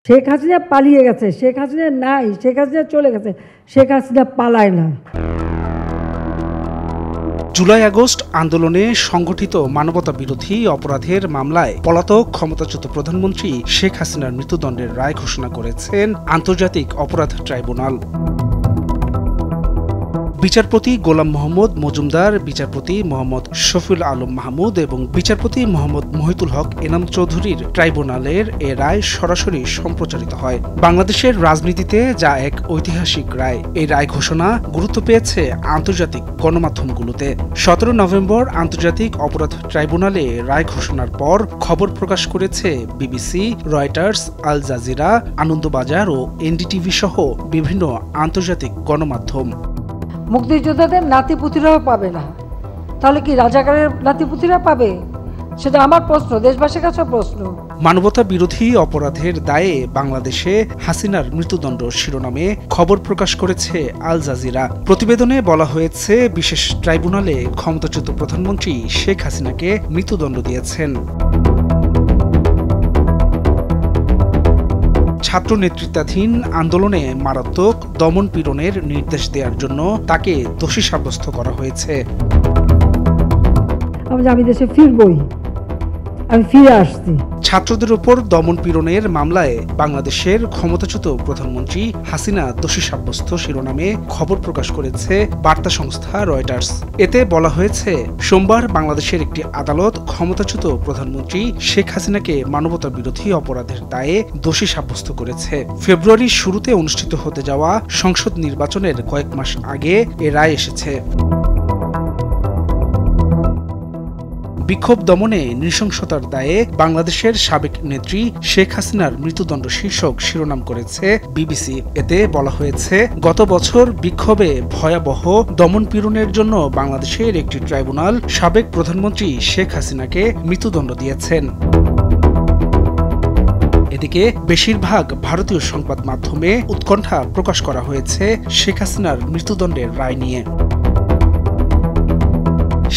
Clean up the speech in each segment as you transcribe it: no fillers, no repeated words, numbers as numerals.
শেখ হাসিনা পালিয়ে গেছে, শেখ হাসিনা নাই, শেখ হাসিনা চলে গেছে, শেখ হাসিনা পালায় না। জুলাই আগস্ট আন্দোলনে সংগঠিত মানবতা বিরোধী অপরাধের মামলায় পলাতক ক্ষমতাচ্যুত প্রধানমন্ত্রী শেখ হাসিনার মৃত্যুদণ্ডের রায় ঘোষণা করেছেন আন্তর্জাতিক অপরাধ ট্রাইব্যুনাল। বিচারপতি গোলাম মোহাম্মদ মজুমদার, বিচারপতি মোহাম্মদ শফিউল আলম মাহমুদ এবং বিচারপতি মোহাম্মদ মহিতুল হক এনাম চৌধুরীর ট্রাইব্যুনালের এ রায় সরাসরি সম্প্রচারিত হয়। বাংলাদেশের রাজনীতিতে যা এক ঐতিহাসিক রায়। এই রায় ঘোষণা গুরুত্ব পেয়েছে আন্তর্জাতিক গণমাধ্যমগুলোতে। 17 নভেম্বর আন্তর্জাতিক অপরাধ ট্রাইব্যুনালে রায় ঘোষণার পর খবর প্রকাশ করেছে BBC, Reuters, Al Jazeera, Anandabazar ও এনডিটিভি সহ বিভিন্ন আন্তর্জাতিক গণমাধ্যম। মুক্তিযোদ্ধাদের নাতিপুতিরাও পাবে না, তাহলে কি রাজাকারের নাতিপুতিরা পাবে? সেটা আমার প্রশ্ন, দেশবাসীর কাছে প্রশ্ন। মানবতা বিরোধী অপরাধের দায়ে বাংলাদেশে হাসিনার মৃত্যুদণ্ড শিরোনামে খবর প্রকাশ করেছে আল জাজিরা। প্রতিবেদনে বলা হয়েছে, বিশেষ ট্রাইব্যুনালে ক্ষমতাচ্যুত প্রধানমন্ত্রী শেখ হাসিনাকে মৃত্যুদণ্ড দিয়েছেন। ছাত্র নেতৃত্বাধীন আন্দোলনে মারাত্মক দমন পীড়নের নির্দেশ দেওয়ার জন্য তাকে দোষী সাব্যস্ত করা হয়েছে। আমি দেশে ফিরবই, আমি ফিরে আসছি। ছাত্রদের উপর দমন পীড়নের মামলায় বাংলাদেশের ক্ষমতাচ্যুত প্রধানমন্ত্রী হাসিনা দোষী সাব্যস্ত শিরোনামে খবর প্রকাশ করেছে বার্তা সংস্থা রয়টার্স। এতে বলা হয়েছে, সোমবার বাংলাদেশের একটি আদালত ক্ষমতাচ্যুত প্রধানমন্ত্রী শেখ হাসিনাকে মানবতা বিরোধী অপরাধের দায়ে দোষী সাব্যস্ত করেছে। ফেব্রুয়ারির শুরুতে অনুষ্ঠিত হতে যাওয়া সংসদ নির্বাচনের কয়েক মাস আগে এ রায় এসেছে। বিক্ষোভ দমনে নৃশংসতার দায়ে বাংলাদেশের সাবেক নেত্রী শেখ হাসিনার মৃত্যুদণ্ড শীর্ষক শিরোনাম করেছে বিবিসি। এতে বলা হয়েছে, গত বছর বিক্ষোভে ভয়াবহ দমন পীড়নের জন্য বাংলাদেশের একটি ট্রাইব্যুনাল সাবেক প্রধানমন্ত্রী শেখ হাসিনাকে মৃত্যুদণ্ড দিয়েছেন। এদিকে বেশিরভাগ ভারতীয় সংবাদ মাধ্যমে উৎকণ্ঠা প্রকাশ করা হয়েছে শেখ হাসিনার মৃত্যুদণ্ডের রায় নিয়ে।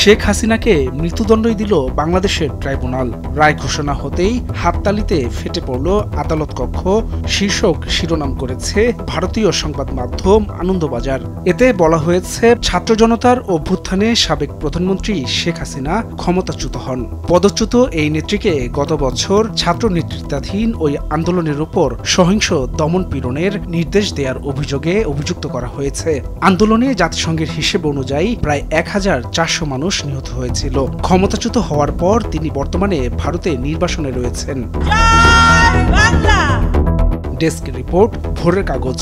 শেখ হাসিনাকে মৃত্যুদণ্ডই দিল বাংলাদেশের ট্রাইব্যুনাল। রায় ঘোষণা হতেই হাততালিতে ফেটে পড়ল আদালত কক্ষ শীর্ষক শিরোনাম করেছে ভারতীয় সংবাদ মাধ্যম আনন্দবাজার। এতে বলা হয়েছে, ছাত্র জনতার অভ্যুত্থানে সাবেক প্রধানমন্ত্রী শেখ হাসিনা ক্ষমতাচ্যুত হন। পদচ্যুত এই নেত্রীকে গত বছর ছাত্র নেতৃত্বাধীন ওই আন্দোলনের উপর সহিংস দমন পীড়নের নির্দেশ দেওয়ার অভিযোগে অভিযুক্ত করা হয়েছে। আন্দোলনে জাতিসংঘের হিসেব অনুযায়ী প্রায় 1400 মানুষ নিহত হয়েছিল। ক্ষমতাচ্যুত হওয়ার পর তিনি বর্তমানে ভারতে নির্বাসনে রয়েছেন। ডেস্ক রিপোর্ট, ভোরের কাগজ।